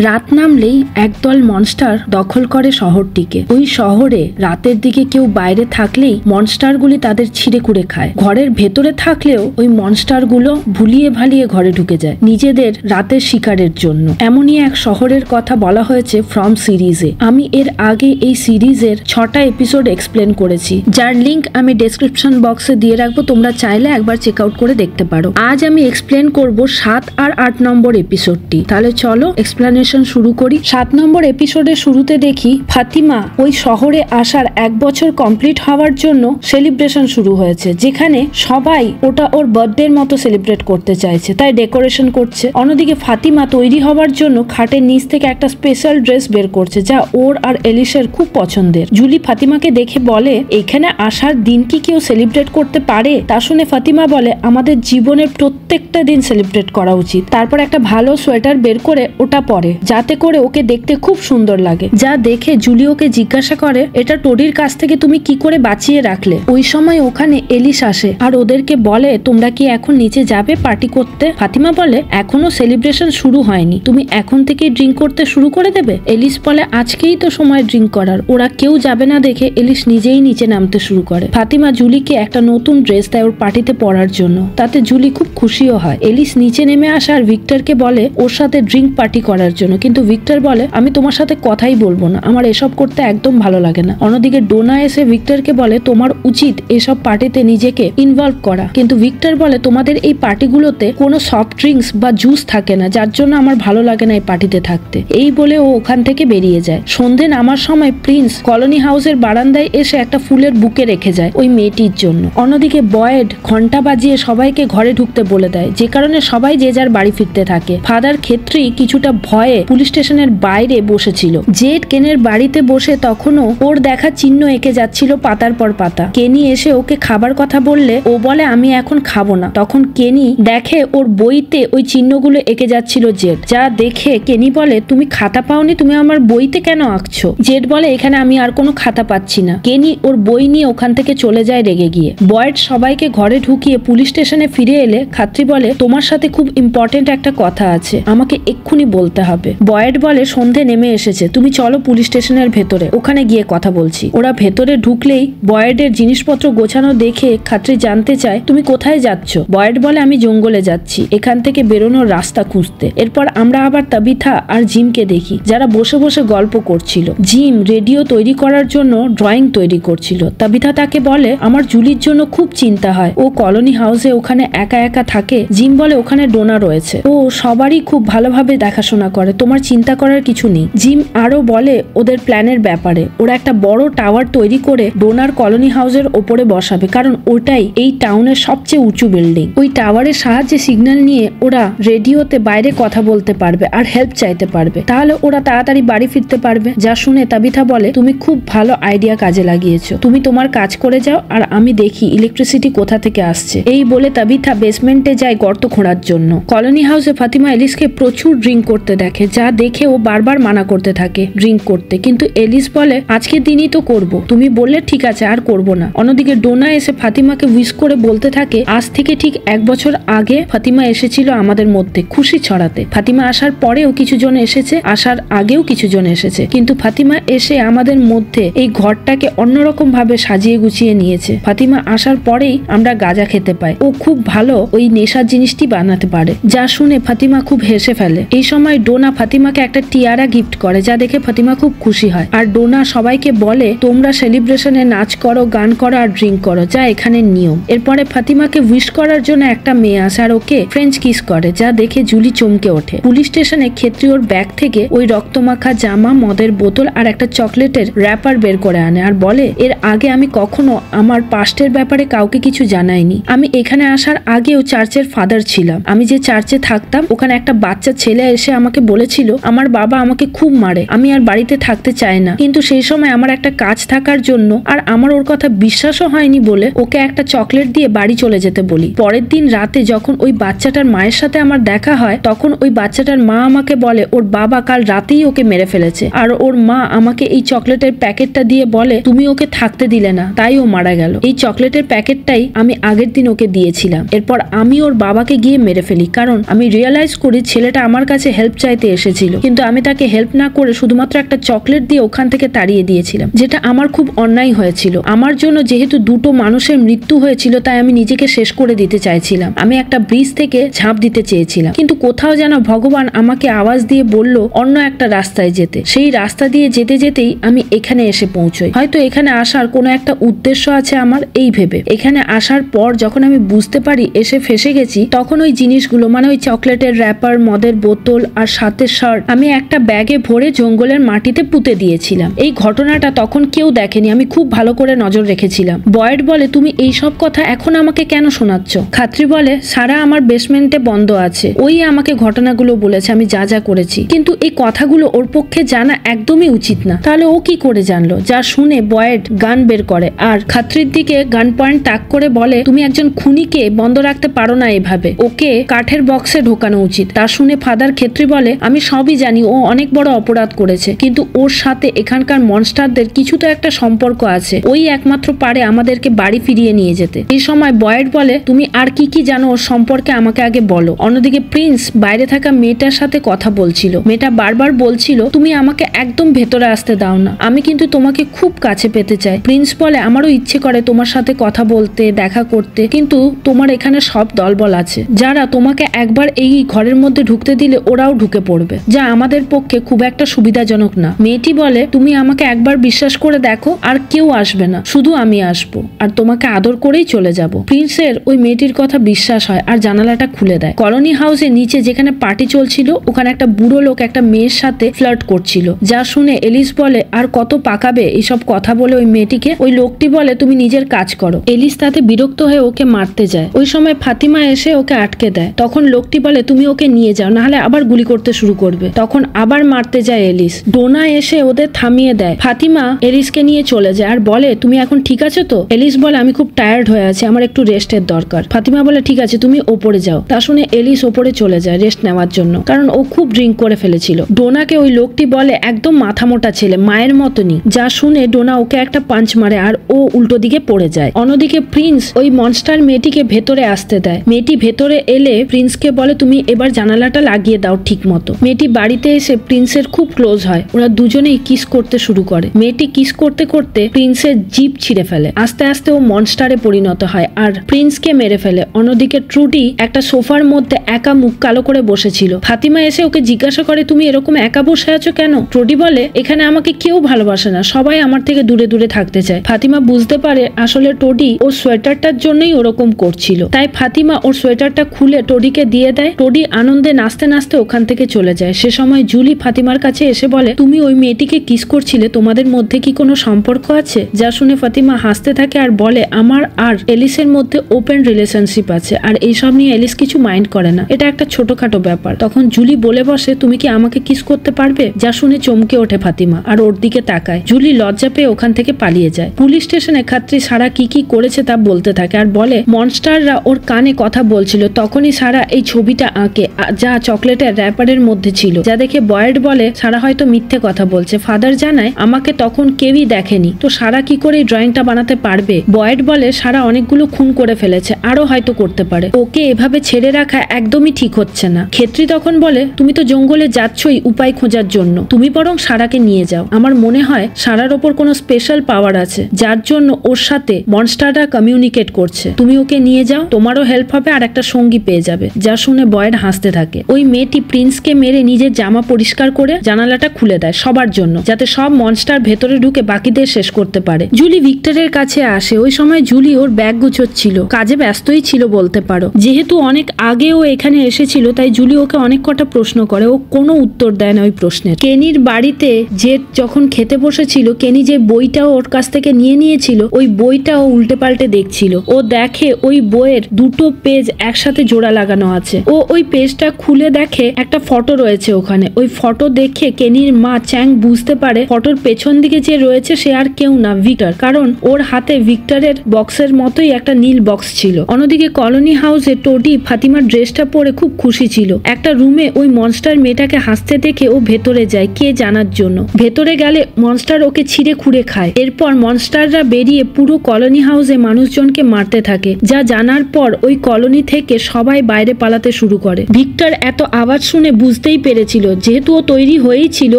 রাত নামলেই একদল মনস্টার দখল করে শহরটিকে। ওই শহরে রাতের দিকে কেউ বাইরে থাকলেই মনস্টারগুলি তাদের ছিঁড়ে কুড়ে খায়। ঘরের ভেতরে থাকলেও ওই মনস্টারগুলো ভুলিয়ে ভালিয়ে ঘরে ঢুকে যায় নিজেদের রাতের শিকারের জন্য। এমনই এক শহরের কথা বলা হয়েছে ফ্রম সিরিজে। আমি এর আগে এই সিরিজের 6টা এপিসোড এক্সপ্লেন করেছি, যার লিংক আমি ডেসক্রিপশন বক্সে দিয়ে রাখবো, তোমরা চাইলে একবার চেক আউট করে দেখতে পারো। আজ আমি এক্সপ্লেন করব 7 আর 8 নম্বর এপিসোডটি। তাহলে চলো এক্সপ্লেনেশন শুরু করি। 7 নম্বর এপিসোডের শুরুতে দেখি ফাতিমা ওই শহরে আসার 1 বছর কমপ্লিট হওয়ার জন্য সেলিব্রেশন শুরু হয়েছে, যেখানে সবাই ওটা ওর বার্থডের মতো সেলিব্রেট করতে চাইছে, তাই ডেকোরেশন করছে। অন্যদিকে ফাতিমা তৈরি হওয়ার জন্য খাটের নিচ থেকে একটা স্পেশাল ড্রেস বের করছে, যা ওর আর এলিশের খুব পছন্দের। জুলি ফাতিমাকে দেখে বলে, এখানে আসার দিন কি কেউ সেলিব্রেট করতে পারে? তা শুনে ফাতিমা বলে, আমাদের জীবনের প্রত্যেকটা দিন সেলিব্রেট করা উচিত। তারপর একটা ভালো সোয়েটার বের করে ওটা পরে, যাতে করে ওকে দেখতে খুব সুন্দর লাগে। যা দেখে জুলি ওকে জিজ্ঞাসা করে, এটা টোডির কাছ থেকে তুমি কি করে বাঁচিয়ে রাখলে? ওই সময় ওখানে এলিশ আসে আর ওদেরকে বলে, তোমরা কি এখন নিচে যাবে পার্টি করতে? ফাতিমা বলে, এখনো সেলিব্রেশন শুরু হয়নি, তুমি এখন থেকে ড্রিঙ্ক করতে শুরু করে দেবে? এলিশ বলে, আজকেই তো সময় ড্রিঙ্ক করার। ওরা কেউ যাবে না দেখে এলিশ নিজেই নিচে নামতে শুরু করে। ফাতিমা জুলিকে একটা নতুন ড্রেস দেয় ওর পার্টিতে পরার জন্য, তাতে জুলি খুব খুশিও হয়। এলিশ নিচে নেমে আসে আর ভিক্টরকে বলে ওর সাথে ড্রিঙ্ক পার্টি করার জন্য, কিন্তু ভিক্টর বলে, আমি তোমার সাথে কথাই বলবো না, আমার এসব করতে একদম ভালো লাগে না। অন্যদিকে ডোনা এসে ভিক্টরকে বলে, তোমার উচিত এসব পার্টিতে নিজেকে ইনভলভ করা, কিন্তু ভিক্টর বলে, তোমাদের এই পার্টিগুলোতে কোনো সফট ড্রিঙ্কস বা জুস থাকে না, যার জন্য আমার ভালো লাগে না এই পার্টিতে থাকতে। এই বলে ও ওখান থেকে বেরিয়ে যায়। সন্ধে নামার সময় প্রিন্স কলোনি হাউসের বারান্দায় এসে একটা ফুলের বুকে রেখে যায় ওই মেয়েটির জন্য। অন্যদিকে বয়েড ঘন্টা বাজিয়ে সবাইকে ঘরে ঢুকতে বলে দেয়, যে কারণে সবাই যে যার বাড়ি ফিরতে থাকে। ফাদার ক্ষেত্রেই কিছুটা ভয়ে পুলিশ স্টেশনের বাইরে বসেছিল। জেড কেনের বাড়িতে বসে তখনও ওর দেখা চিহ্ন এঁকে যাচ্ছিল পাতার পর পাতা। কেনি এসে ওকে খাবার কথা বললে ও বলে, আমি এখন খাবো না। তখন কেনি দেখে ওর বইতে ওই চিহ্নগুলো এঁকে যাচ্ছিল জেড। যা দেখে কেনি বলে, তুমি খাতা পাওনি, তুমি আমার বইতে কেন আঁকছো? জেড বলে, এখানে আমি আর কোনো খাতা পাচ্ছি না। কেনি ওর বই নিয়ে ওখান থেকে চলে যায় রেগে গিয়ে। বয়েড সবাইকে ঘরে ঢুকিয়ে পুলিশ স্টেশনে ফিরে এলে খাত্রী বলে, তোমার সাথে খুব ইম্পর্টেন্ট একটা কথা আছে, আমাকে এক্ষুনি বলতে হবে। বয়েড বলে, সন্ধে নেমে এসেছে, তুমি চলো পুলিশ স্টেশনের ভেতরে, ওখানে গিয়ে কথা বলছি। ওরা ভেতরে ঢুকলেই বয়েডের জিনিসপত্র গোছানো দেখে খাত্রী জানতে চায়, তুমি কোথায় যাচ্ছ? বয়েড বলে, আমি জঙ্গলে যাচ্ছি, এখান থেকে বেরোনোর রাস্তা খুঁজতে। এরপর আমরা আবার তাবিথা আর জিমকে দেখি, যারা বসে বসে গল্প করছিল। জিম রেডিও তৈরি করার জন্য ড্রয়িং তৈরি করছিল। তাবিথা তাকে বলে, আমার জুলির জন্য খুব চিন্তা হয়, ও কলোনি হাউসে ওখানে একা একা থাকে। জিম বলে, ওখানে ডোনা রয়েছে, ও সবারই খুব ভালোভাবে দেখাশোনা করে, তোমার চিন্তা করার কিছু নেই। জিম আরো বলে ওদের প্ল্যানের ব্যাপারে। ওরা একটা বড় টাওয়ার তৈরি করে ডোনার কলোনি হাউসের ওপরে বসাবে, কারণ ওটাই এই টাউনের সবচেয়ে উঁচু বিল্ডিং। ওই টাওয়ারের সাহায্যে সিগন্যাল নিয়ে ওরা রেডিওতে বাইরে কথা বলতে পারবে আর হেল্প চাইতে পারবে, তাহলে ওরা তাড়াতাড়ি বাড়ি ফিরতে পারবে। যা শুনে তাবিথা বলে, তুমি খুব ভালো আইডিয়া কাজে লাগিয়েছো, তুমি তোমার কাজ করে যাও আর আমি দেখি ইলেকট্রিসিটি কোথা থেকে আসছে। এই বলে তাবিথা বেসমেন্টে যায় গর্ত খোঁড়ার জন্য। কলোনি হাউসে ফাতিমা এলিসকে প্রচুর ড্রিঙ্ক করতে দেখে, যা দেখে ও বারবার মানা করতে থাকে ড্রিঙ্ক করতে, কিন্তু এলিস বলে, আজকের দিনই তো করব, তুমি বললে ঠিক আছে, আর করব না। অন্যদিকে ডোনা এসে ফাতিমাকে উইশ করে বলতে থাকে, আজ থেকে ঠিক 1 বছর আগে ফাতিমা এসেছিল আমাদের মধ্যে খুশি ছড়াতে। ফাতিমা আসার পরেও কিছুজন এসেছে, আসার আগেও কিছুজন এসেছে, কিন্তু ফাতিমা এসে আমাদের মধ্যে এই ঘরটাকে অন্যরকম ভাবে সাজিয়ে গুছিয়ে নিয়েছে। ফাতিমা আসার পরেই আমরা গাঁজা খেতে পাই, ও খুব ভালো ওই নেশার জিনিসটি বানাতে পারে। যা শুনে ফাতিমা খুব হেসে ফেলে। এই সময় ডোনা ফাতিমাকে একটা টিয়ারা গিফট করে, যা দেখে ফাতিমা খুব খুশি হয়। আর ডোনা সবাইকে বলে, তোমরা সেলিব্রেশনে নাচ করো, গান করো আর ড্রিঙ্ক করো, যা এখানের নিয়ম। এরপরে ফাতিমাকে উইশ করার জন্য একটা মেয়ে আসে আর ওকে ফ্রেঞ্চ কিস করে, যা দেখে জুলি চমকে ওঠে। পুলিশ স্টেশনে ক্ষেত্রী ওর ব্যাগ থেকে ওই রক্তমাখা জামা, মদের বোতল আর একটা চকলেটের র্যাপার বের করে আনে আর বলে, এর আগে আমি কখনো আমার পাস্টের ব্যাপারে কাউকে কিছু জানাইনি। আমি এখানে আসার আগেও চার্চের ফাদার ছিলাম। আমি যে চার্চে থাকতাম ওখানে একটা বাচ্চা ছেলে এসে আমাকে বলেছিল, আমার বাবা আমাকে খুব মারে, আমি আর বাড়িতে থাকতে চাই না। কিন্তু সেই সময় আমার একটা কাজ থাকার জন্য আর আমার ওর কথা বিশ্বাসও হয়নি বলে ওকে একটা চকলেট দিয়ে বাড়ি চলে যেতে বলি। পরের দিন রাতে যখন ওই বাচ্চাটার মায়ের সাথে আমার দেখা হয়, তখন ওই বাচ্চাটার মা আমাকে বলে ওর বাবা কাল রাতেই ওকে মেরে ফেলেছে, আর ওর মা আমাকে এই চকলেটের প্যাকেটটা দিয়ে বলে, তুমি ওকে থাকতে দিলে না, তাই ও মারা গেল। এই চকলেটের প্যাকেটটাই আমি আগের দিন ওকে দিয়েছিলাম। এরপর আমি ওর বাবাকে গিয়ে মেরে ফেলি, কারণ আমি রিয়েলাইজ করি ছেলেটা আমার কাছে হেল্প চাইতে এসেছিল, কিন্তু আমি তাকে হেল্প না করে শুধুমাত্র একটা চকলেট দিয়ে ওখান থেকে তাড়িয়ে দিয়েছিলাম, যেটা আমার খুব অন্যায় হয়েছিল। আমার জন্য যেহেতু দুটো মানুষের মৃত্যু হয়েছিল, তাই আমি নিজেকে শেষ করে দিতে চাইছিলাম। আমি একটা ব্রিজ থেকে ঝাঁপ দিতে চেয়েছিলাম, কিন্তু কোথাও যেন ভগবান আমাকে আওয়াজ দিয়ে বলল অন্য একটা রাস্তায় যেতে। সেই রাস্তা দিয়ে যেতে যেতেই আমি এখানে এসে পৌঁছই। হয়তো এখানে আসার কোনো একটা উদ্দেশ্য আছে আমার, এই ভেবে এখানে আসার পর যখন আমি বুঝতে পারি এসে ফেসে গেছি, তখন ওই জিনিসগুলো মানে ওই চকলেটের র্যাপার, মদের বোতল আর সাথে শার্ট আমি একটা ব্যাগে ভরে জঙ্গলের মাটিতে পুঁতে দিয়েছিলাম। এই ঘটনাটা তখন কেউ দেখেনি, আমি খুব ভালো করে নজর রেখেছিলাম। বয়েড বলে, তুমি এই সব কথা এখন আমাকে কেন শোনাচ্ছ? খাত্রী বলে, সারা আমার বেসমেন্টে বন্ধ আছে, ওই আমাকে ঘটনাগুলো বলেছে আমি যা যা করেছি, কিন্তু এই কথাগুলো ওর পক্ষে জানা একদমই উচিত না। তাহলে ও কি করে জানলো? যা শুনে বয়েড গান বের করে আর খাত্রীর দিকে গান পয়েন্ট তাক করে বলে, তুমি একজন খুনিকে বন্ধ রাখতে পারো না এভাবে, ওকে কাঠের বক্সে ঢোকানো উচিত। তা শুনে ফাদার খেত্রী বলে, আমি সবই জানি, ও অনেক বড় অপরাধ করেছে, কিন্তু ওর সাথে এখানকার মনস্টারদের কিছু তো একটা সম্পর্ক আছে, ওই একমাত্র পারে আমাদেরকে বাড়ি ফিরিয়ে নিয়ে যেতে। এই সময় বয়েড বলে, তুমি আর কি কি জানো ওর সম্পর্কে আমাকে আগে বলো। অন্যদিকে প্রিন্স বাইরে থাকা মেয়েটার সাথে কথা বলছিল। মেয়েটা বারবার বলছিল, তুমি আমাকে একদম ভেতরে আসতে দাও না, আমি কিন্তু তোমাকে খুব কাছে পেতে চাই। প্রিন্স বলে, আমারও ইচ্ছে করে তোমার সাথে কথা বলতে, দেখা করতে, কিন্তু তোমার এখানে সব দলবল আছে, যারা তোমাকে একবার এই ঘরের মধ্যে ঢুকতে দিলে ওরাও ঢুকে পড়বে, যা আমাদের পক্ষে খুব একটা সুবিধাজনক না। মেয়েটি বলে, তুমি আমাকে একবার বিশ্বাস করে দেখো, আর কেউ আসবে না, শুধু আমি আসবো আর তোমাকে আদর করেই চলে যাব। প্রিন্সের ওই মেয়েটির কথা বিশ্বাস হয় আর জানালাটা খুলে দেয়। কলোনি হাউসের নিচে যেখানে পার্টি চলছিল, ওখানে একটা বুড়ো লোক একটা মেয়ের সাথে ফ্লার্ট করছিল, যা শুনে এলিস বলে, আর কত পাকাবে এইসব কথা বলে ওই মেয়েটিকে। ওই লোকটি বলে, তুমি নিজের কাজ করো। এলিস তাতে বিরক্ত হয়ে ওকে মারতে যায়। ওই সময় ফাতিমা এসে ওকে আটকে দেয়। তখন লোকটি বলে, তুমি ওকে নিয়ে যাও, নাহলে আবার গুলি করতে শুরু করবে। তখন আবার মারতে যায় এলিস। ডোনা এসে ওদের থামিয়ে দেয়। ফাতিমা এলিসকে নিয়ে চলে যায় আর বলে, তুমি এখন ঠিক আছো তো? এলিস বলে, আমি খুব টায়ার্ড হয়ে আছি, আমার একটু রেস্টের দরকার। ফাতিমা বলে, ঠিক আছে, তুমি ওপরে যাও। তা শুনে এলিস ওপরে চলে যায় রেস্ট নেওয়ার জন্য, কারণ ও খুব ড্রিঙ্ক করে ফেলেছিল। ডোনাকে ওই লোকটি বলে, একদম মাথা মোটা ছেলে, মায়ের মতনই। যা শুনে ডোনা ওকে একটা পাঞ্চ মারে আর ও উল্টো দিকে পড়ে যায়। অন্যদিকে প্রিন্স ওই মনস্টার মেয়েটিকে ভেতরে আসতে দেয়। মেয়েটি ভেতরে এলে প্রিন্সকে বলে, তুমি এবার জানালাটা লাগিয়ে দাও ঠিক মতো। মেয়েটি বাড়িতে এসে প্রিন্সের খুব ক্লোজ হয়, ওরা দুজনেই কিস করতে শুরু করে। মেয়েটি কিস করতে করতে প্রিন্সের জিভ ছিঁড়ে ফেলে। আস্তে আস্তে ও মনস্টারে পরিণত হয় আর প্রিন্সকে মেরে ফেলে। অন্যদিকে ট্রুডি একটা সোফার মধ্যে একা মুখ কালো করে বসেছিল। ফাতিমা এসে ওকে জিজ্ঞাসা করে, তুমি এরকম একা বসে আছো কেন? ট্রুডি বলে, এখানে আমাকে কেউ ভালোবাসে না, সবাই আমার থেকে দূরে দূরে থাকতে চায়। ফাতিমা বুঝতে পারে আসলে টোডি ওর সোয়েটারটার জন্যই ওরকম করছিল, তাই ফাতিমা ওর সোয়েটারটা খুলে টোডিকে দিয়ে দেয়। টোডি আনন্দে নাচতে নাচতে ওখান থেকে চলে যায়। সে সময় জুলি ফাতিমার কাছে এসে বলে, তুমি ওই মেয়েটিকে কিস করছিলে, তোমাদের মধ্যে কি কোনো সম্পর্ক আছে? যা শুনে ফাতিমা হাসতে থাকে আর বলে, আমার আর এলিসের মধ্যে ওপেন রিলেশনশিপ আছে, আর এইসব নিয়ে এলিস কিছু মাইন্ড করে না, এটা একটা ছোটখাটো ব্যাপার। তখন জুলি বলে বসে, তুমি কি আমাকে কিস করতে পারবে? যা শুনে চমকে ওঠে ফাতিমা আর ওর দিকে তাকায়। জুলি লজ্জা পেয়ে ওখান থেকে পালিয়ে যায়। পুলিশ স্টেশনে খাত্রী সারা কি কি করেছে তা বলতে থাকে আর বলে, মনস্টাররা ওর কানে কথা বলছিল, তখনই সারা এই ছবিটা আঁকে যা চকলেটের র্যাপারের মধ্যে ছিল, যা দেখে বয়েড বলে, সারা হয়তো মিথ্যে কথা বলছে। ফাদার জানায়, আমাকে তখন কেউই দেখেনি, তো সারা কি করে এই ড্রয়িংটা বানাতে পারবে? বয়েড বলে, সারা অনেকগুলো খুন করে ফেলেছে, আরো হয়তো করতে পারে, ওকে এভাবে ছেড়ে রাখা একদমই ঠিক হচ্ছে না। খেত্রী তখন বলে, তুমি তো জঙ্গলে যাচ্ছই উপায় খোঁজার জন্য, তুমি বরং সারাকে নিয়ে যাও। আমার মনে হয় সারার ওপর কোনো স্পেশাল পাওয়ার আছে, যার জন্য ওর সাথে মনস্টাররা কমিউনিকেট করছে। তুমি ওকে নিয়ে যাও, তোমারও হেল্প হবে আর একটা সঙ্গী পেয়ে যাবে। যা শুনে বয়েড হাসতে থাকে। ওই মেয়েটি প্রিন্সকে মেরে নিজের জামা পরিষ্কার করে জানালাটা খুলে দেয় সবার জন্য, যাতে সব মনস্টার ভেতরে ঢুকে বাকিদের শেষ করতে পারে। জুলি ভিক্টরের কাছে আসে। ওই সময় জুলি ওর ব্যাগ গুছোচ্ছিল, কাজে ব্যস্তই ছিল বলতে পারো। যেহেতু অনেক আগে ও এখানে এসেছিল, তাই জুলি ওকে অনেক কটা প্রশ্ন করে, ও কোনো উত্তর দেয় না ওই প্রশ্নের। কেনির বাড়িতে যে যখন খেতে বসেছিল, কেনি যে বইটা ওর কাছ থেকে নিয়েছিল, ওই বইটা ও উল্টে পাল্টে দেখছিল। ও দেখে ওই বইয়ের দুটো পেজ একসাথে জোড়া লাগানো আছে। ও ওই পেজটা খুলে দেখে একটা ফটো রয়েছে ওখানে। ওই ফটো দেখে কেনির মা চ্যাং বুঝতে পারে ফটোর পেছন দিকে যে রয়েছে সে আর কেউ না, ভিক্টর, কারণ ওর হাতে ভিক্টরের বক্সের মতোই একটা নীল বক্স ছিল। অন্যদিকে কলোনি হাউসে টোডি ফাতিমার ড্রেসটা পরে খুব খুশি ছিল। একটা রুমে ওই মনস্টার মেয়েটাকে হাসতে দেখে ও ভেতরে যায় কে জানার জন্য। ভেতরে গেলে মনস্টার ওকে ছিঁড়ে খুঁড়ে খায়। এরপর মনস্টাররা বেরিয়ে পুরো কলোনি হাউসে মানুষজনকে মারতে থাকে, যা জানার পর ওই কলোনি থেকে সবাই বাইরে পালাতে শুরু করে। ভিক্টর এত আওয়াজ শুনে বুঝতেই পেরেছিল, যেহেতু ও তৈরি হয়েই ছিল,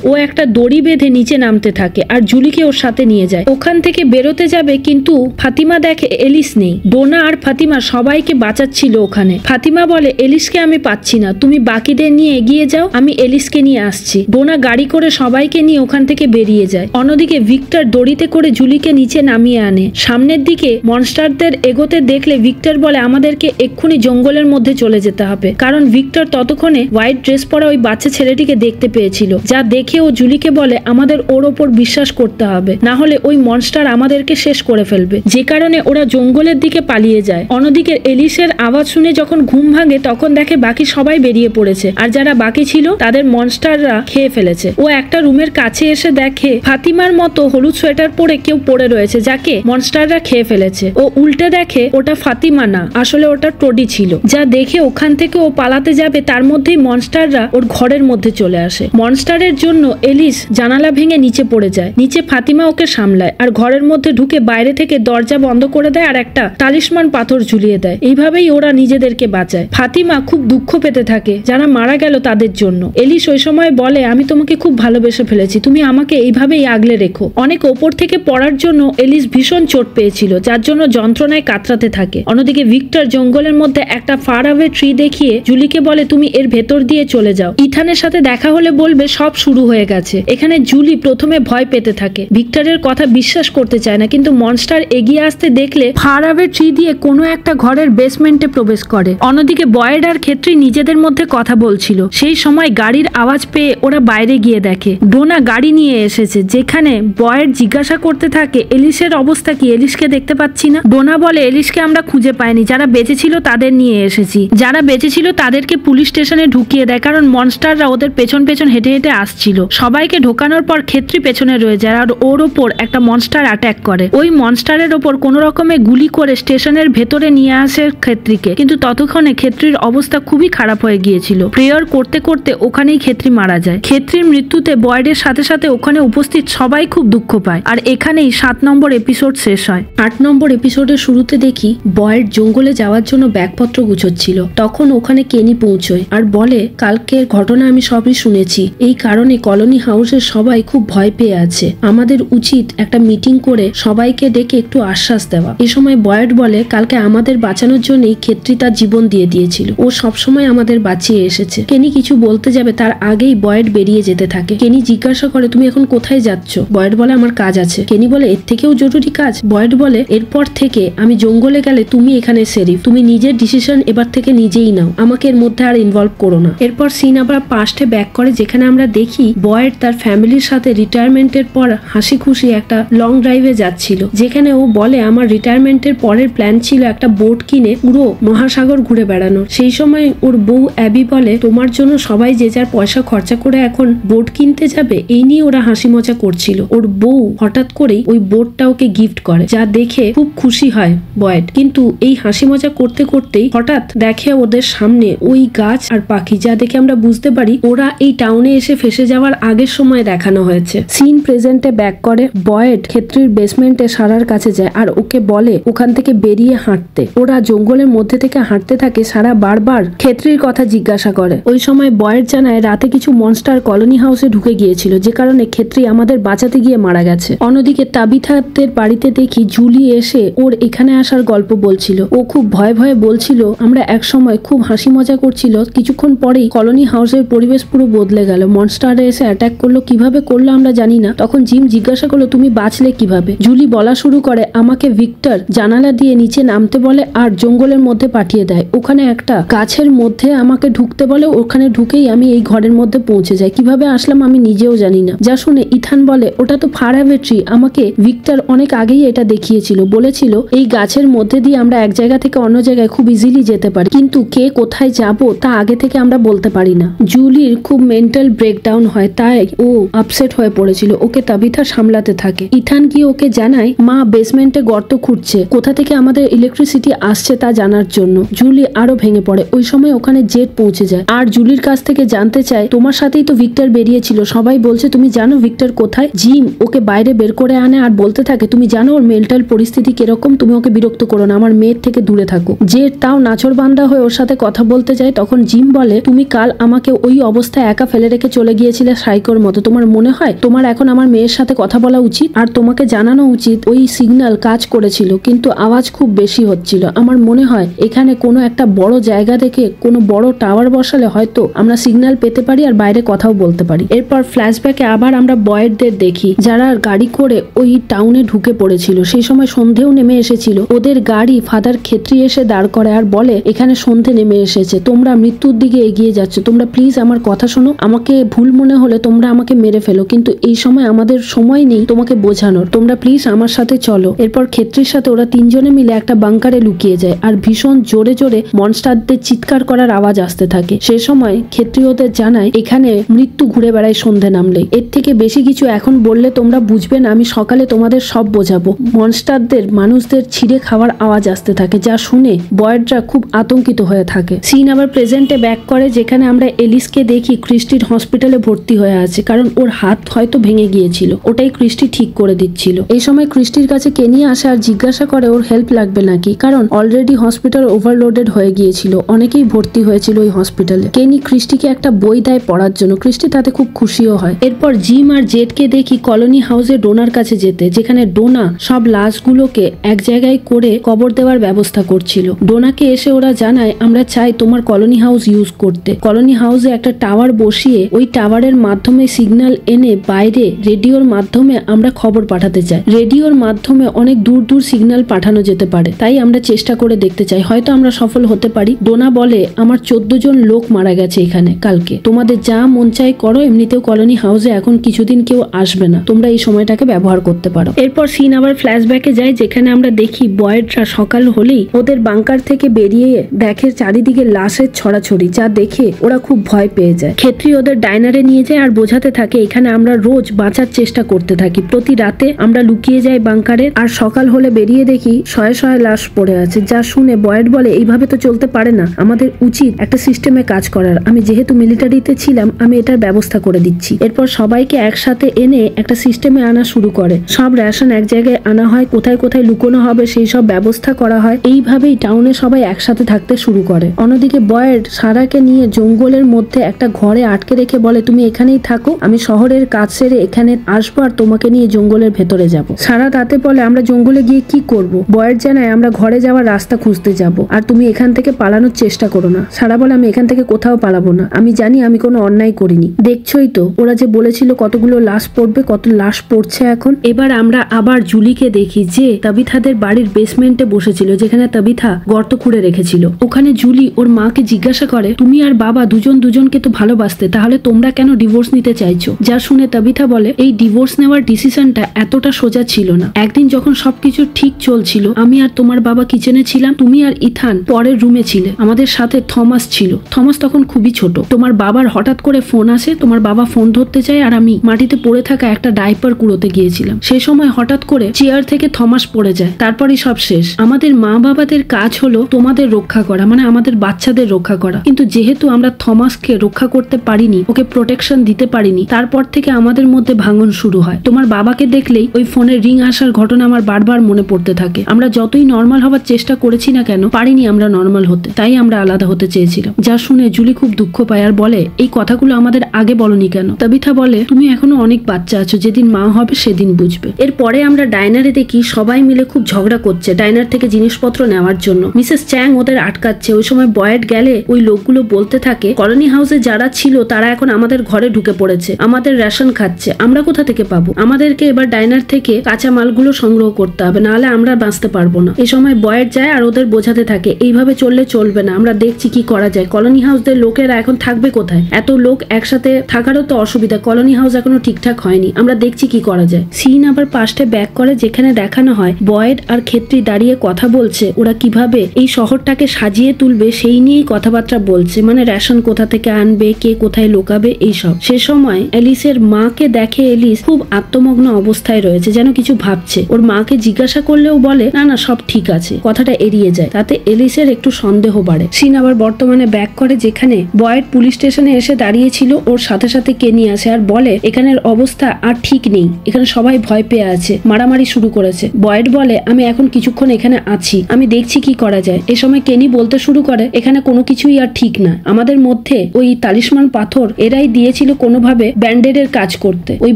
ও একটা দড়ি বেঁধে নিচে নামতে থাকে আর জুলিকে ওর সাথে নিয়ে যায়। ওখান থেকে বেরোতে যাবে কিন্তু ফাতিমা দেখে এলিস নেই। ডোনা আর ফাতিমা সবাইকে বাঁচাচ্ছিল ওখানে। ফাতিমা বলে, এলিসকে আমি পাচ্ছি না, তুমি বাকিদের নিয়ে এগিয়ে যাও, আমি এলিসকে নিয়ে আসছি। ডোনা গাড়ি করে সবাইকে নিয়ে ওখান থেকে বেরিয়ে যায়। অন্যদিকে ভিক্টর দড়িতে করে জুলিকে নিচে নামিয়ে আনে। সামনের দিকে মনস্টারদের এগোতে দেখলে ভিক্টর বলে, আমাদেরকে এক্ষুনি জঙ্গলের মধ্যে চলে যেতে হবে, কারণ ভিক্টর ততক্ষণে হোয়াইট ড্রেস পরা ওই বাচ্চা ছেলেটিকে দেখতে পেয়েছিল, যা দেখে ও জুলিকে বলে, আমাদের ওর ওপর বিশ্বাস করতে হবে, না হলে ওই মনস্টার আমাদেরকে শেষ করে ফেলবে। যে কারণে ওরা জঙ্গলের দিকে পালিয়ে যায়। অন্যদিকে এলিসের আওয়াজ শুনে যখন ঘুম ভাঙে তখন দেখে বাকি সবাই বেরিয়ে পড়েছে, আর যারা বাকি ছিল তাদের মনস্টাররা খেয়ে ফেলেছে। ও একটা রুমের কাছে এসে দেখে ফাতিমার মতো হলুদ সোয়েটার পরে কেউ পড়ে রয়েছে, যাকে মনস্টাররা খেয়ে ফেলেছে। ও উল্টে দেখে ওটা ফাতিমা না, আসলে ওটা টোডি ছিল। যা দেখে ওখান থেকে ও পালাতে যাবে, তার মধ্যেই মনস্টাররা ওর ঘরের মধ্যে চলে আসে। মনস্টারের জন্য এলিস জানালা ভেঙে নিচে পড়ে যায়। নিচে ফাতিমা ওকে সামলায় আর ঘরের মধ্যে ঢুকে বাইরে থেকে দরজা বন্ধ করে দেয় আর একটা তালিশমান পাথর ঝুলিয়ে দেয়। এইভাবেই ওরা নিজেদেরকে বাঁচায়। ফাতিমা খুব দুঃখ পেতে থাকে যারা মারা গেল তাদের জন্য। এলিস ওই সময় বলে, আমি তোমাকে খুব ভালোবেসে ফেলেছি, তুমি আমাকে এইভাবেই আগলে রেখো। অনেক ওপর থেকে পড়ার জন্য এলিস ভীষণ চোট পেয়েছিল, যার জন্য যন্ত্রণায় কাতরাতে থাকে। অন্যদিকে ভিক্টর জঙ্গলের মধ্যে একটা ফার অ্যাওয়ে ট্রি দেখিয়ে জুলিকে বলে, তুমি এর ভেতর দিয়ে চলে যাও, ইথানের সাথে দেখা হলে বলবে সব শুরু হয়ে গেছে। এখানে জুলি প্রথমে ভয় পেতে থাকে, ভিক্টরের কথা বিশ্বাস করতে চায় না, কিন্তু মনস্টার এগিয়ে আসতে দেখলে ফার অ্যাওয়ে ট্রি দিয়ে কোনো একটা ঘরের বেসমেন্টে প্রবেশ করে। অন্যদিকে বয়েড আর ক্ষেত্রী নিজেদের মধ্যে কথা বলছিল। সেই সময় গাড়ির আওয়াজ পেয়ে ওরা বাইরে গিয়ে দেখে ডোনা গাড়ি নিয়ে এসেছে, যেখানে বয়েড জিজ্ঞাসা করতে থাকে, এলিসের অবস্থা কি, এলিসকে দেখতে পাচ্ছি না। ডোনা বলে, এলিসকে আমরা খুঁজে পাইনি, যারা বেঁচে ছিল তাদের নিয়ে এসেছি। যারা বেঁচে ছিল তাদেরকে পুলিশ স্টেশনে ঢুকিয়ে দেয়, কারণ মনস্টাররা ওদের পেছন পেছন হেঁটে হেঁটে আসছিল। সবাইকে ঢোকানোর পর ক্ষেত্রী পেছনে রয়ে যায় আর ওর ওপর একটা মনস্টার অ্যাটাক করে। ওই মনস্টারের ওপর কোনো রকমে গুলি করে স্টেশনের ভেতরে নিয়ে আসে ক্ষেত্রীকে, কিন্তু ততক্ষণে ক্ষেত্রীর অবস্থা খুবই খারাপ হয়ে গিয়েছিল। প্রেয়ার করতে করতে ওখানেই ক্ষেত্রী মারা যায়। ক্ষেত্রীর মৃত্যুতে বয়েডের সাথে সাথে ওখানে উপস্থিত সবাই খুব দুঃখ পায়। আর এখানেই 7 নম্বর এপিসোড শেষ হয়। 8 নম্বর এপিসোডের শুরুতে দেখি বয়েড জঙ্গলে যাওয়ার জন্য ব্যাগপত্র গুছোচ্ছিল। তখন ওখানে কেনি পৌঁছয় আর বলে, কালকের ঘটনা আমি সবই শুনেছি, এই কারণে কলোনি হাউসের সবাই খুব ভয় পেয়ে আছে, আমাদের উচিত একটা মিটিং করে সবাইকে ডেকে একটু আশ্বাস দেওয়া। এ সময় বয়েড বলে, কালকে আমাদের বাঁচানোর জন্যই ক্ষেত্রী তার জীবন দিয়ে দিয়েছিল, ও সবসময় আমাদের বাঁচিয়ে এসেছে। কেনি কিছু বলতে যাবে তার আগেই বয়েড বেরিয়ে যেতে থাকে। কেনি জিজ্ঞাসা করে, তুমি এখন কোথায় যাচ্ছ? বয়েড বলে, আমার কাজ আছে। কেনি বলে, এর থেকেও জরুরি কাজ? বয়েড বলে, এরপর থেকে আমি জঙ্গলে গেলে তুমি এখানে শেরিফ, তুমি নিজের ডিসিশন এবার থেকে নিজেই নাও, আমাকে এর মধ্যে আর ইনভলভ করো না। এরপর সিন আবার পাস্টে ব্যাক করে, যেখানে আমরা দেখি বয়েড তার ফ্যামিলির সাথে রিটায়ারমেন্টের পর হাসি খুশি একটা লং ড্রাইভে যাচ্ছিল, যেখানে ও বলে, আমার রিটায়ারমেন্টের পরের প্ল্যান ছিল একটা বোট কিনে পুরো মহাসাগর ঘুরে বেড়ানোর। সেই সময় ওর বউ অ্যাবি বলে, তোমার জন্য সবাই যে যার পয়সা খরচা করে এখন বোট কিনতে যাবে, এই নিয়ে ওরা হাসি মজা করছিল। ওর বউ হঠাৎ করেই ওই বোটটা ওকে গিফট করে, যা দেখে খুব খুশি হয় বয়েড। কিন্তু এই হাসি মজা করতে করতেই হঠাৎ দেখে ওদের সামনে ওই গাছ আর পাখি, যা দেখে আমরা বুঝতে পারি ওরা এই টাউনে এসে ফেসে যাওয়ার আগের সময় দেখানো হয়েছে। সিন প্রেজেন্টে ব্যাক করে, বয়েড ক্ষেত্রীর বেসমেন্টে সারার কাছে যায় আর ওকে বলে ওখান থেকে বেরিয়ে হাঁটতে। ওরা জঙ্গলের মধ্যে থেকে হাঁটতে থাকে। সারা বারবার ক্ষেত্রীর কথা জিজ্ঞাসা করে। ওই সময় বয়েড জানায় রাতে কিছু মনস্টার কলোনি হাউসে ঢুকে গিয়েছিল, যে কারণে ক্ষেত্রী আমাদের বাঁচাতে গিয়ে মারা গেছে। অন্যদিকে তাবিথাদের বাড়িতে দেখি জুলি এসে ওর এখানে আসার গল্প বলছিল। ও খুব ভয়ে ভয়ে বলছিল, আমরা এক সময় খুব হাসি মজা করছিল, কিছুক্ষণ পরেই কলোনি হাউসের পরিবেশ পুরো বদলে গেল, মনস্টারে এসে অ্যাটাক করলো, কিভাবে করলো আমরা জানি না। তখন জিম জিজ্ঞাসা করলো, তুমি বাঁচলে কিভাবে? জুলি বলা শুরু করে, আমাকে ভিক্টর জানালা দিয়ে নিচে নামতে বলে আর জঙ্গলের মধ্যে পাঠিয়ে দেয়। ওখানে একটা গাছের মধ্যে আমাকে ঢুকতে বলে, ওখানে ঢুকেই আমি এই ঘরের মধ্যে পৌঁছে যাই। কিভাবে আসলাম আমি নিজেও জানি না। যা শুনে ইথান বলে, ওটা তো ফার অ্যাওয়ে ট্রি, আমাকে ভিক্টর অনেক আগেই এটা দেখিয়েছিল, বলেছিল এই গাছের মধ্যে দিয়ে আমরা এক জায়গা থেকে অন্য জায়গায় খুব ইজিলি যেতে পারি, কিন্তু কে কোথায় যাব তা আগে থেকে আমরা বলতে পারি না। জুলির খুব মেন্টাল ব্রেকডাউন হয়, তাই ও আপসেট হয়ে পড়েছিল। ওকে তাবিথা সামলাতে থাকে। ইথান গিয়ে ওকে জানায় মা বেসমেন্টে গর্ত খুঁড়ছে, কোথা থেকে আমাদের ইলেকট্রিসিটি আসছে তা জানার জন্য। জুলি আরো ভেঙে পড়ে। ওই সময় ওখানে জেট পৌঁছে যায় আর জুলির কাছ থেকে জানতে চায়, তোমার সাথেই তো ভিক্টর বেরিয়েছিল, সবাই বলছে তুমি জানো ভিক্টর কোথায়? জিম ওকে বাইরে বের করে আনে আর বলতে থাকে, তুমি জানো ওর মেন্টাল পরিস্থিতি কিরকম, তুমি ওকে বিরক্ত করো না, আমার মেয়ের থেকে দূরে থাকো। জেট তাও নাছরবান্দা হয়ে ওর সাথে কথা বলতে যায়। তখন জিম বলে, তুমি কাল আমাকে ওই অবস্থায় একা ফেলে রেখে চলে গিয়েছিলে সাইকোর মতো। তোমার মনে হয় তোমার এখন আমার মেয়ের সাথে কথা বলা উচিত? আর তোমাকে জানানো উচিত ওই সিগন্যাল কাজ করেছিল, কিন্তু আওয়াজ খুব বেশি হচ্ছিল। আমার মনে হয় এখানে কোনো একটা বড় জায়গা থেকে কোনো বড় টাওয়ার বসালে হয়তো আমরা সিগন্যাল পেতে পারি আর বাইরে কথাও বলতে পারি। এরপর ফ্ল্যাশব্যাকে আবার আমরা বয়েডদের দেখি যারা গাড়ি করে ওই টাউনে ঢুকে পড়েছিল। সেই সময় সন্ধেও নেমে এসেছিল। ওদের গাড়ি ফাদার খেত্রি এসে দাঁড় করে আর বলে এখানে সন্ধে নেমে এসেছে, তোমরা মৃত্যুর দিকে এগিয়ে যাচ্ছ, তোমরা প্লিজ আমার কথা শোনো। আমাকে ভুল মনে হলে তোমরা আমাকে মেরে ফেলো, কিন্তু এই সময় আমাদের সময় নেই তোমাকে বোঝানোর, তোমরা প্লিজ আমার সাথে চলো। এরপর খেত্রির সাথে ওরা তিনজনে মিলে একটা বাংকারে লুকিয়ে যায় আর ভীষণ জোরে জোরে মনস্টারদের চিৎকার করার আওয়াজ আসতে থাকে। সে সময় খেত্রি ওদের জানায় এখানে মৃত্যু ঘুরে বেড়ায় সন্ধে নামলে। এর থেকে বেশি কিছু এখন বললে তোমরা বুঝবে না, আমি সকালে তোমাদের সব বোঝাবো। মনস্টারদের মানুষদের ছিঁড়ে খাওয়ার আওয়াজ আসতে থাকে, যা শুনে বয়েডরা খুব আতঙ্কিত হয়ে থাকে। সিন আবার প্রেজেন্টে ব্যাক করে, যেখানে আমরা এলিসকে দেখি ক্রিস্টির হসপিটালে ভর্তি হয়ে আছে, কারণ ওর হাত হয়তো ভেঙে গিয়েছিল, ওটাই ক্রিস্টি ঠিক করে দিচ্ছিল। এই সময় ক্রিস্টির কাছে কেনি আসে আর জিজ্ঞাসা করে ওর হেল্প লাগবে নাকি, কারণ অলরেডি হসপিটাল ওভারলোডেড হয়ে গিয়েছিল, অনেকেই ভর্তি হয়েছিল ওই হসপিটালে। কেনি ক্রিস্টিকে একটা বই দেয় পড়ার জন্য, ক্রিস্টি তাতে খুব খুশিও হয়। এরপর জিম আর জেডকে দেখি কলোনি হাউসে ডোনার কাছে যেতে, যেখানে ডোনা সব লাশগুলোকে এক জায়গায় করে কবর দেওয়ার ব্যবস্থা করছিল। ডোনাকে এসে ওরা জানায় আমরা চাই তোমার কলোনি হাউস ইউজ করতে। কলোনি হাউসে একটা টাওয়ার বসিয়ে ওই টাওয়ারের মাধ্যমে সিগন্যাল এনে বাইরে রেডিওর মাধ্যমে আমরা খবর পাঠাতে চাই। রেডিওর মাধ্যমে অনেক দূর দূর সিগন্যাল পাঠানো যেতে পারে, তাই আমরা চেষ্টা করে দেখতে চাই, হয়তো আমরা সফল হতে পারি। ডোনা বলে আমার 14 জন লোক মারা গেছে এখানে কালকে, তোমাদের যা মন চাই করো, এমনিতেও কলোনি হাউসে এখন কিছুদিন কেউ আসবে না, তোমরা এই সময়টাকে ব্যবহার করতে পারো। এরপর সিন আবার ফ্ল্যাশব্যাকে যায়, যেখানে আমরা দেখি বয়েডরা সকাল হলেই ওদের বাংকার থেকে বেরিয়ে দেখে চারিদিকে লাশের ছড়াছড়ি, যা দেখে ওরা খুব ভয় পেয়ে যায়। খেত্রি ওদের ডাইনারে নিয়ে যায় আর বোঝাতে থাকে এখানে আমরা রোজ বাঁচার চেষ্টা করতে থাকি, প্রতি রাতে আমরা লুকিয়ে যাই বাংকারে, আর সকাল হলে বেরিয়ে দেখি শয়ে শয়ে লাশ পড়ে আছে। যা শুনে বয়েড বলে এইভাবে তো চলতে পারে না, আমাদের উচিত একটা সিস্টেমে কাজ করার, আমি যেহেতু মিলিটারিতে ছিলাম আমি এটার ব্যবস্থা করে দিচ্ছি। এরপর সবাইকে একসাথে এনে একটা সিস্টেমে আনা শুরু করে, সব রেশন এক জায়গায় আনা হয়, কোথায় কোথায় লুকোনো হবে সেই সব ব্যবস্থা করা হয়। এইভাবেই টাউনে সবাই একসাথে থাকতে শুরু করে। অন্যদিকে বয়েড সারাকে নিয়ে জঙ্গলের মধ্যে একটা ঘরে আটকে রেখে বলে তুমি এখানেই থাকো, আমি শহরের কাজ সেরে এখানে আসবো আর তোমাকে নিয়ে জঙ্গলের ভেতরে যাব। সারা তাতে বলে আমরা জঙ্গলে গিয়ে কি করব? বয়েড জানায় আমরা ঘরে যাওয়ার রাস্তা খুঁজতে যাব, আর তুমি এখান থেকে পালানোর চেষ্টা করো না। সারা বলে আমি এখান থেকে কোথাও পালাবো না, আমি জানি আমি কোনো অন্যায় করিনি, দেখছোই তো ওরা যে বলেছিল কতগুলো লাশ পড়বে, কত লাশ পড়ছে এখন। এবার আমরা আবার জুলিকে দেখি যে তাবিথাদের বাড়ির বেসমেন্টে বসেছিল, যেখানে তাবিথা গর্ত খুঁড়ে রেখেছিল। ওখানে জুলি ওর মাকে জিজ্ঞাসা করে তুমি আর বাবা দুজন দুজনকে তো ভালোবাসতে, তাহলে তোমরা কেন ডিভোর্স নিতে চাইছো? যা শুনে তাবিথা বলে এই ডিভোর্স নেওয়ার ডিসিশনটা এতটা সোজা ছিল না। একদিন যখন সবকিছু ঠিক চলছিল, আমি আর তোমার বাবা কিচেনে ছিলাম, তুমি আর ইথান পরের রুমে ছিলে, আমাদের সাথে থমাস ছিল। থমাস তখন খুবই ছোট। তোমার বাবার হঠাৎ করে ফোন আসে, তোমার বাবা ফোন ধরতে চায় আর আমি মাটিতে পড়ে থাকা একটা ডাইপার কুড়োতে গিয়েছিলাম। সেই সময় হঠাৎ করে চেয়ার থেকে থমাস পড়ে যায়, তারপরই সব শেষ। আমাদের মা বাবাদের কাজ হলো তোমাদের রক্ষা করা, মানে আমাদের বাচ্চাদের রক্ষা করা, কিন্তু যেহেতু আমরা থমাসকে রক্ষা করতে পারিনি, ওকে প্রোটেকশন দিতে পারিনি, তারপর থেকে আমাদের মধ্যে ভাঙন শুরু হয়। তোমার বাবাকে দেখলেই ওই ফোনের রিং আসার ঘটনা আমার বারবার মনে পড়তে থাকে। আমরা যতই নর্মাল হওয়ার চেষ্টা করেছি না কেন, পারিনি আমরা নর্মাল হতে, তাই আমরা আলাদা হতে চেয়েছিলাম। যা শুনে জুলি খুব দুঃখ পায় আর বলে এই কথাগুলো আমাদের আগে বলনি কেন? তাবিথা বলে তুমি এখনো অনেক বাচ্চা আছো, যেদিন মা হবে সেদিন বুঝবে। এরপরে আমরা ডাইনারে দেখি সবাই মিলে খুব ঝগড়া করছে ডাইনার থেকে জিনিসপত্র নেওয়ার জন্য। মিসেস চ্যাং ওদের আটকাচ্ছে। ওই সময় বয়েড গেলে ওই লোকগুলো বলতে থাকে কলোনি হাউসে যারা ছিল তারা এখন আমাদের ঘরে ঢুকে পড়েছে, আমাদের রেশন খাচ্ছে, আমরা কোথা থেকে পাবো? আমাদেরকে এবার ডাইনার থেকে কাঁচা মালগুলো সংগ্রহ করতে হবে, নাহলে আমরা বাঁচতে পারবো না। এই সময় বয়েড যায় আর ওদের বোঝাতে থাকে এইভাবে চললে চলবে না, আমরা দেখছি কি করা যায়। কলোনি হাউসদের লোকেরা এখন থাকবে কোথায়? এত লোক একসাথে থাকারও তো অসুবিধা, কলোনি হাউস এখনো ঠিকঠাক হয়নি, আমরা দেখছি কি করা যায়। সিন আবার পাশে ব্যাক করে, যেখানে দেখানো হয় বয়েড আর খেত্রি দাঁড়িয়ে কথা বলছে, ওরা কিভাবে এই শহরটাকে সাজিয়ে তুলবে সেই নিয়েই কথাবার্তা বলছে, মানে রেশন কোথা থেকে আনবে, কে কোথায় লোকাবে, এইসব। সে সময় এলিসের মাকে দেখে এলিস খুব আত্মমগ্ন অবস্থায় রয়েছে, যেন কিছু ভাবছে। ওর মাকে জিজ্ঞাসা করলেও বলে না না সব ঠিক আছে, কথাটা এড়িয়ে যায়। তাতে এলিসের একটু সন্দেহ বাড়ে। সিন আবার বর্তমানে ব্যাক করে, যেখানে বয়েড পুলিশ স্টেশনে এসে দাঁড়িয়েছিল, ওর সাথে সাথে কেনি আসে আর বলে এখানের অবস্থা আর ঠিক নেই, এখানে সবাই ভয় পেয়ে আছে, মারামারি শুরু করেছে। বয়েড বলে আমি এখন কিছুক্ষণ এখানে আছি, আমি দেখছি কি করা যায়। এ সময় কেনি বলতে শুরু করে এখানে কোনো কিছুই আর ঠিক না, আমাদের মধ্যে ওই তালিসমান পাথর এরাই দিয়েছিল কোনোভাবে ব্যান্ডেডের কাজ করতে। ওই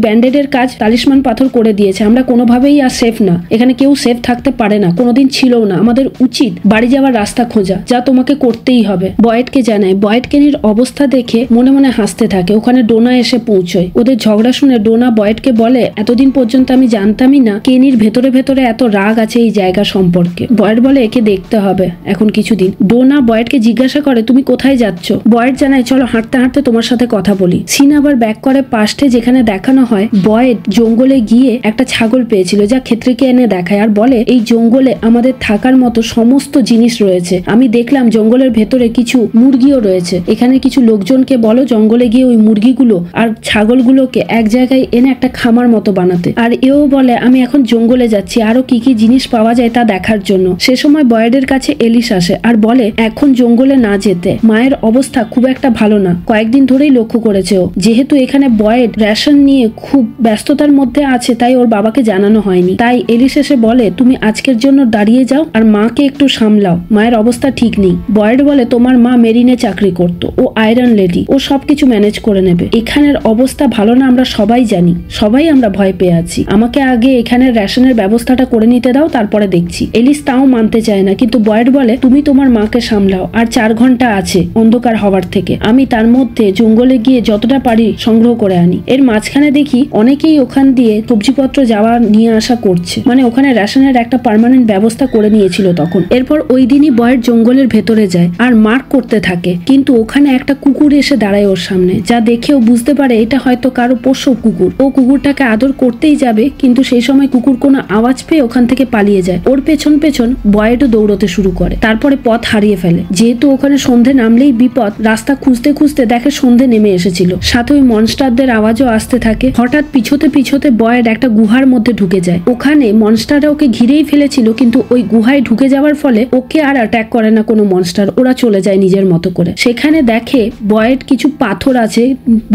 ব্যান্ডেডের কাজ তালিসমান পাথর করে দিয়েছে। আমরা কোনোভাবেই আর সেফ না, এখানে কেউ সেফ থাকতে পারে না, কোনোদিন ছিলও না। আমাদের উচিত বাড়ি যাওয়ার রাস্তা খোঁজা, যা তোমাকে করতেই হবে। বয়েডকে জানায়। বয়েড কেনির অবস্থা দেখে মনে মনে হাসতে থাকে। ওখানে ডোনা এসে পৌঁছয়। ওদের ঝগড়া শুনে ডোনা বয়েডকে বলে, এতদিন পর্যন্ত আমি জানতামই না কেনির ভেতরে ভেতরে এত রাগ আছে এই জায়গা সম্পর্কে। বয়েড বলে, একে দেখতে হবে এখন কিছুদিন। ডোনা বয়েডকে জিজ্ঞাসা করে, তুমি কোথায় যাচ্ছ? বয়েড জানায়, চলো হাঁটতে হাঁটতে তোমার সাথে কথা বলি। সিন আবার ব্যাক করে পাস্টে, যেখানে দেখানো হয় বয়েড জঙ্গলে গিয়ে একটা ছাগল পেয়েছিল, যা ক্ষেত্রীকে এনে দেখায় আর বলে, এই জঙ্গলে আমাদের থাকার মতো সমস্ত জিনিস রয়েছে। আমি দেখলাম জঙ্গলের ভেতরে কিছু মুরগিও রয়েছে। এখানে কিছু লোকজনকে বলো জঙ্গলে গিয়ে ওই মুরগিগুলো আর ছাগলগুলোকে এক জায়গায় এনে একটা খামার মতো বানাতে। আর এও বলে, আমি এখন জঙ্গলে যাচ্ছি আরো কি কি জিনিস পাওয়া যায় তা দেখার জন্য। সে সময় বয়েডের কাছে এলিস আসে আর বলে, এখন জঙ্গলে না যেতে, মায়ের অবস্থা খুব একটা ভালো না, কয়েকদিন ধরেই লক্ষ্য করেছে ও। যেহেতু এখানে বয়েড রেশন নিয়ে খুব ব্যস্ততার মধ্যে আছে, তাই ওর বাবাকে জানানো হয়নি। তাই এলিস এসে বলে, তুমি আজকের জন্য দাঁড়িয়ে যাও আর মাকে একটু সামলাও, মায়ের অবস্থা ঠিক নেই। বয়েড বলে, তোমার মা মেরিনে চাকরি করতো, ও আয়রন লেডি, ও সবকিছু ম্যানেজ করে নেবে। এখানের অবস্থা ভালো না আমরা সবাই জানি, সবাই আমরা ভয় পেয়ে আছি। আমাকে আগে এখানের রেশনের ব্যবস্থাটা করে নিতে দাও, তারপরে দেখছি। এলিস তাও মানতে চায় না, কিন্তু বয়েড বলে, তুমি তোমার মাকে সামলাও, আর 4 ঘন্টা আছে অন্ধকার হওয়ার থেকে। আমি তার মধ্যে জঙ্গলে গিয়ে যতটা পারি সংগ্রহ করে আনি। এর মাঝখানে দেখি অনেকেই ওখান দিয়ে সবজিপত্র যাওয়া নিয়ে আসা করছে, মানে ওখানে রেশনের একটা পার্মানেন্ট ব্যবস্থা করে নিয়েছিল তখন। এরপর ওই দিনই বয়েড জঙ্গলের ভেতরে যায় আর মার্ক করতে থাকে, কিন্তু ওখানে একটা কুকুর এসে দাঁড়ায় ওর সামনে, যা দেখেও বুঝতে পারে এটা হয়তো কারো পোষ্য কুকুর। ও কুকুরটাকে আদর করতেই যাবে, কিন্তু সেই সময় কুকুর কোনো আওয়াজ পেয়ে ওখান থেকে পালিয়ে যায়। ওর পেছন পেছন বয়েডও দৌড়তে শুরু করে, তারপরে পথ হারিয়ে ফেলে। যেহেতু ওখানে সন্ধে নামলেই বিপদ, রাস্তা খুঁজতে খুঁজতে দেখে সন্ধে নেমে এসেছিল। সাথে ওই মনস্টারদের আওয়াজও আসতে থাকে। হঠাৎ পিছোতে পিছোতে বয়েড একটা গুহার মধ্যে ঢুকে যায়। ওখানে মনস্টাররা ওকে ঘিরেই ফেলেছিল, কিন্তু ওই গুহায় ঢুকে যাওয়ার ফলে ওকে আর অ্যাটাক করে না কোনো মনস্টার, ওরা চলে যায় নিজের মতো করে। সেখানে দেখে বয়েড কিছু পাথর আছে,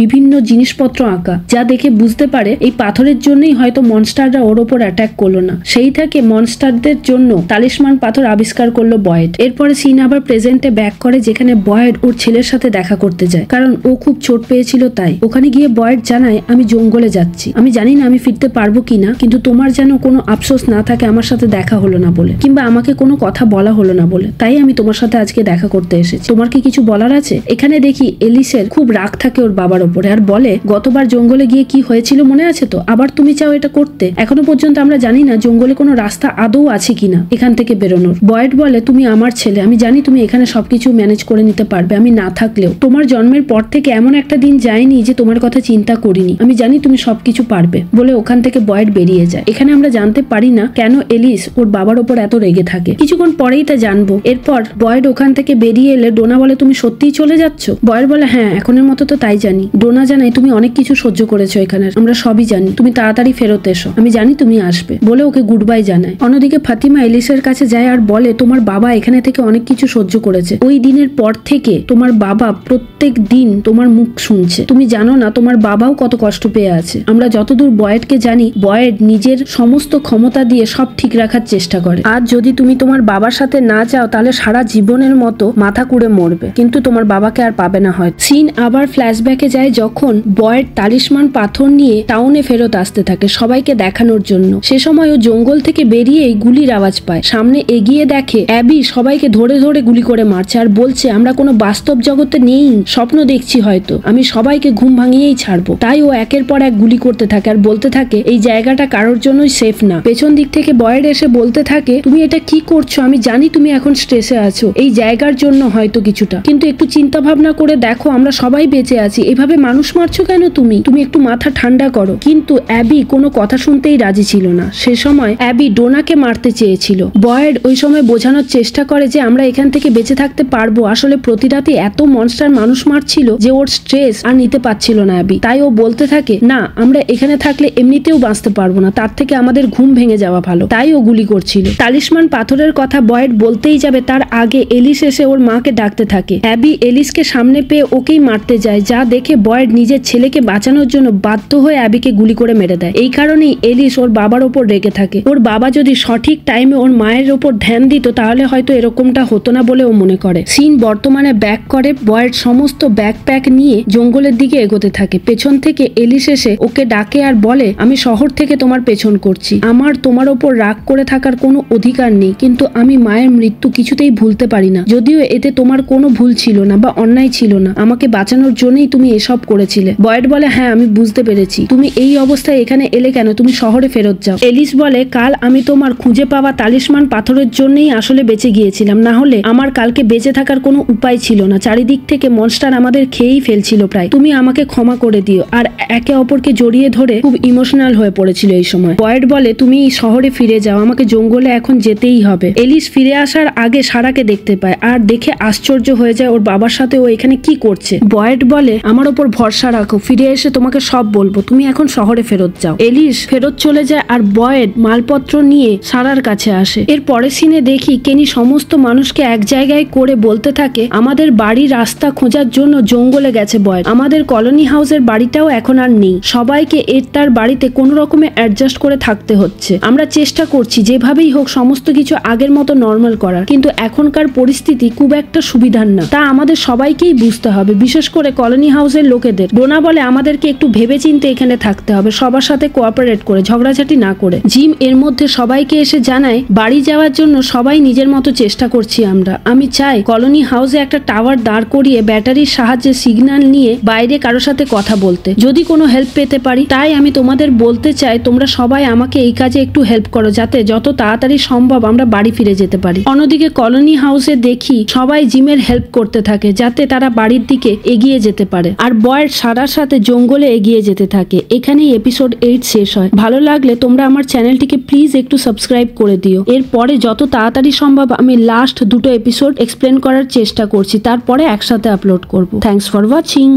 বিভিন্ন জিনিসপত্র আঁকা, যা দেখে বুঝতে পারে এই পাথরের জন্যই হয়তো মনস্টাররা ওর ওপর অ্যাটাক করলো না। সেই থেকে মনস্টারদের জন্য তালিসমান পাথর আবিষ্কার করলো বয়েড। এরপরে সিন আবার প্রেজেন্টে ব্যাক করে, যেখানে বয়েড ওর ছেলের সাথে দেখা করতে যায়, কারণ ও খুব চোট পেয়েছিল তাই। ওখানে গিয়ে বয়েড জানায়, আমি জঙ্গলে যাচ্ছি, আমি জানি না আমি ফিরতে পারবো কিনা, কিন্তু তোমার যেন কোনো আফসোস না থাকে আমার সাথে দেখা হলো না বলে, কিংবা আমাকে কোনো কথা বলা হলো না বলে, তাই আমি তোমার সাথে আজকে দেখা করতে এসেছি। তোমার কি কিছু বলার আছে? এখানে দেখি এলিসের খুব রাগ থাকে ওর বাবার ওপরে, আর বলে, গতবার জঙ্গলে গিয়ে কি হয়েছিল মনে আছে তো, আবার তুমি চাও এটা করতে? এখনো পর্যন্ত আমরা জানি না জঙ্গলে কোনো রাস্তা আদৌ আছে কিনা এখান থেকে বেরোনোর। বয়েড বলে, তুমি আমার ছেলে, আমি জানি তুমি এখানে সবকিছু ম্যানেজ করে নিতে পারবে, আমি না থাকলেও। তোমার জন্মের পর থেকে এমন একটা দিন যায়নি যে তোমার কথা চিন্তা করিনি, আমি জানি তুমি সবকিছু পারবে, বলে ওখান থেকে বয়েড বেরিয়ে যায়। এখানে আমরা জানতে পারি না কেন এলিস ওর বাবার ওপর এত রেগে থাকে, কিছুক্ষণ পরেই তা জানবো। এরপর বয়েড ওখান থেকে বেরিয়ে এলে ডোনা বলে, তুমি সত্যিই চলে যাচ্ছ? বয়েড বলে, হ্যাঁ এখনের মতো তো তাই জানি। ডোনা জানায়, তুমি অনেক কিছু সহ্য করেছো এখানে, আমরা সবই জানি, তুমি তাড়াতাড়ি ফেরত এসো, আমি জানি তুমি আসবে, বলে ওকে গুড বাই জানায়। অন্যদিকে ফাতিমা এলিসের কাছে যায় আর বলে, তোমার বাবা এখানে থেকে অনেক কিছু সহ্য করেছে, ওই দিনের পর থেকে তোমার বাবা প্রত্যেক দিন তোমার মুখ শুনছে, তুমি জানো না তোমার বাবাও কত কষ্ট পেয়ে আছে। আমরা যতদূর বয়েডকে জানি, বয়েড নিজের সমস্ত ক্ষমতা দিয়ে সব ঠিক রাখার চেষ্টা করে। আর যদি তুমি তোমার বাবার সাথে না যাও তাহলে সারা জীবনের মতো মাথা কুড়ে মরবে, কিন্তু তোমার বাবাকে আর পাবে না হয়। সিন আবার ফ্ল্যাশব্যাকে যায়, যখন বয়েড তালিসমান পাথর নিয়ে টাউনে ফেরত আসতে থাকে সবাইকে দেখানোর জন্য। সে সময় ও জঙ্গল থেকে বেরিয়েই গুলির আওয়াজ পায়। সামনে এগিয়ে দেখে অ্যাবি সবাইকে ধরে ধরে গুলি করে মারছে আর বলছে, আমরা কোনো বাস্তব জগতে নেই, স্বপ্ন দেখছি হয়তো, আমি সবাইকে ঘুম ভাঙিয়েই ছাড়বো। তাই ও একের পর এক গুলি করতে থাকে আর বলতে থাকে, এই জায়গাটা কারোর জন্যই সেফ না। পেছন দিক থেকে বয়েড এসে বলতে থাকে, তুমি এটা কি করছো? আমি জানি তুমি এখন স্ট্রেসে আছো, এই জায়গার জন্য হয়তো কিছুটা, কিন্তু একটু চিন্তা ভাবনা করে দেখো আমরা সবাই বেঁচে আছি, এভাবে মানুষ মারছো কেন? তুমি একটু মাথা ঠান্ডা করো। কিন্তু অ্যাবি কোনো কথা শুনতেই রাজি ছিল না। সে সময় অ্যাবি ডোনাকে মারতে চেয়েছিল। বয়েড ওই সময় বোঝানোর চেষ্টা করে যে আমরা এখান থেকে বেঁচে থাকতে পারবো, আসলে প্রতি রাতে এত মনস্টার মানুষ মারছিল যে ওর স্ট্রেস আর নিতে পারছিল না অ্যাবি। তাই ও বলতে থাকে, না আমরা এখানে থাকলে এমনিতেও বাঁচতে পারবো না, তার থেকে আমাদের ঘুম ভেঙে যাওয়া ভালো। তাই ও গুলি করছিল। তালিসমান পাথরের কথা বয়েড বলতেই যাবে, তার আগে এলিস এসে ওর মাকে ডাকতে থাকে। অ্যাবি এলিসকে সামনে পেয়ে ওকেই মারতে যায়, যা দেখে বয়েড নিজের ছেলেকে বাঁচানোর জন্য বাধ্য হয়ে অ্যাবিকে গুলি করে মেরে দেয়। এই কারণেই এলিস ওর বাবার ওপর রেগে থাকে। ওর বাবা যদি সঠিক টাইমে ওর মায়ের ওপর ধ্যান দিত তাহলে হয়তো এরকমটা হতো না বলে ও মনে করে। সিন বর্তমানে ব্যাক করে এবারে বয়েড সমস্ত ব্যাকপ্যাক নিয়ে জঙ্গলের দিকে এগোতে থাকে। পেছন থেকে এলিস এসে ওকে ডাকে আর বলে, আমি শহর থেকে তোমার পেছন করছি। আমার তোমার ওপর রাগ করে থাকার কোনো অধিকার নেই, কিন্তু আমি মায়ের মৃত্যু কিছুতেই ভুলতে পারি না। যদিও এতে তোমার কোনো ভুল ছিল না বা অন্যায় ছিল না, আমাকে বাঁচানোর জন্যই তুমি এসব করেছিলে। বয়েড বলে, হ্যাঁ আমি বুঝতে পেরেছি। তুমি এই অবস্থায় এখানে এলে কেন? তুমি শহরে ফেরত যাও। এলিস বলে, কাল আমি তোমার খুঁজে পাওয়া তালিস্মান পাথরের জন্যই আসলে বেঁচে গিয়েছিলাম, না হলে আমার কালকে বেঁচে থাকার কোনো উপায় ছিল না। চারিদিক থেকে মনস্টার আমাদের খেয়েই ফেলছিল প্রায়। তুমি আমাকে ক্ষমা করে দিও। আর একে অপরকে জড়িয়ে ধরে খুব ইমোশনাল হয়ে পড়েছিল এই সময়। বয়েড বলে, তুমি শহরে ফিরে যাও, আমাকে জঙ্গলে এখন যেতেই হবে। এলিস ফিরে আসার আগে সারাকে দেখতে পায় আর দেখে আশ্চর্য হয়ে যায় ওর বাবার সাথে ও এখানে কি করছে। বয়েড বলে, আমার ওপর ভরসা রাখো, ফিরে এসে তোমাকে সব বলবো, তুমি এখন শহরে ফেরত যাও। এলিস ফেরত চলে যায় আর বয়েড মালপত্র নিয়ে সারার কাছে আসে। এর পরের সিনে দেখি কেনি সমস্ত মানুষকে এক জায়গায় করে বলতে থাকে, আমাদের বাড়ির রাস্তা খোঁজার জন্য জঙ্গলে গেছে বয়েড। আমাদের কলোনি হাউসের বাড়িটাও এখন আর নেই। সবাইকে তার বাড়িতে কোনো রকমে অ্যাডজাস্ট করে থাকতে হচ্ছে। আমরা চেষ্টা করছি যেভাবেই হোক সমস্ত কিছু আগের মতো নর্মাল করার, কিন্তু এখনকার পরিস্থিতি খুব একটা সুবিধার না। তা আমাদের সবাইকেই বুঝতে হবে, বিশেষ করে কলোনি হাউসের লোকেদের। ডোনা বলে, আমাদেরকে একটু ভেবেচিন্তে এখানে থাকতে হবে, সবার সাথে কোঅপারেট করে, ঝগড়াঝাটি না করে। জিম এর মধ্যে সবাইকে এসে জানায়, বাড়ি যাওয়ার জন্য সবাই নিজের মতো চেষ্টা করছি আমরা। আমি চাই কলোনি হাউসে একটা টাওয়ার দাঁড় করিয়ে ব্যাটারির সাহায্যে সিগন্যাল নিয়ে বাইরে কারোর সাথে কথা বলতে, যদি কোনো হেল্প পেতে পারি। তাই আমি তোমাদের বলতে চাই, তোমরা সবাই আমাকে এই কাজে একটু হেল্প করো, যাতে যত তাড়াতাড়ি সম্ভব আমরা বাড়ি ফিরে যেতে পারি। অন্যদিকে কলোনি হাউসে দেখি সবাই জিমের হেল্প করতে থাকে, যাতে তারা বাড়ির দিকে এগিয়ে যেতে পারে। আর বয়েড সারার সাথে জঙ্গলে এগিয়ে যেতে থাকে। এখানেই এপিসোড 8 শেষ হয়। ভালো লাগলে তোমরা আমার চ্যানেলটিকে প্লিজ একটু সাবস্ক্রাইব করে দিও। এরপরে যত তাড়াতাড়ি সম্ভব আমি লাস্ট দুটো এপিসোড এক্সপ্লেন করার চেষ্টা করছি, তারপরে একসাথে আপলোড করব। Thanks for watching.